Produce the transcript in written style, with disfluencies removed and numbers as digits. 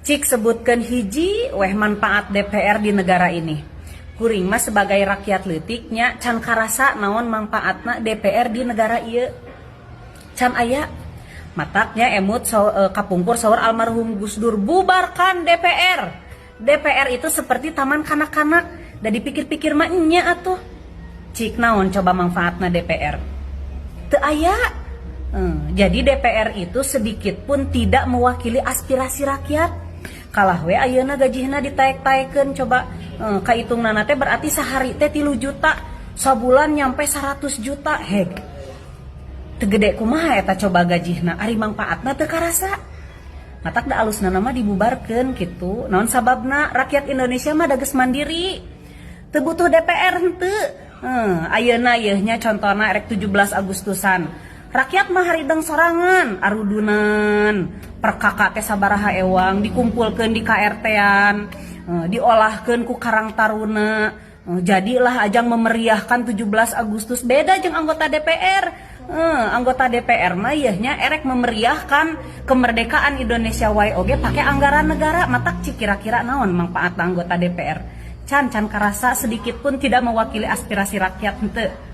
Cik sebutkan hiji weh manfaat DPR di negara ini. Kuring mah sebagai rakyat leutiknya can karasa naon manfaatna DPR di negara ieu. Can aya mataknya emut kapungkur saur almarhum Gus Dur, bubarkan DPR. DPR itu seperti taman kanak-kanak, da dipikir-pikir mah nya atuh. Cik naon coba manfaatna DPR? Teu aya. Jadi DPR itu sedikit pun tidak mewakili aspirasi rakyat. Kalah we ayeuna gajihna ditaek-taekeun coba kahitungna teh berarti sehari teh 3 juta, sabulan nyampe 100 juta. Heg. Teu gede kumaha eta coba gajihna, ari manfaatna teu karasa. Matak da alusna mah dibubarkeun kitu. Naon sababna? Rakyat Indonesia mah da geus mandiri. Teu butuh DPR henteu. Ayeuna yeuh nya contona rek 17 Agustusan. Rakyat mah harideng sorangan, arudunan, perkaka teh sabaraha ewang, dikumpulkeun di KRT-an, diolahkeun ku Karang Taruna, jadilah ajang memeriahkan 17 Agustus. Beda jeung anggota DPR. Anggota DPR mah yeuhnya erek memeriahkan kemerdekaan Indonesia wae oge pake anggaran negara. Matak cik kira-kira naon manfaat anggota DPR? Can karasa sedikit pun tidak mewakili aspirasi rakyat henteu.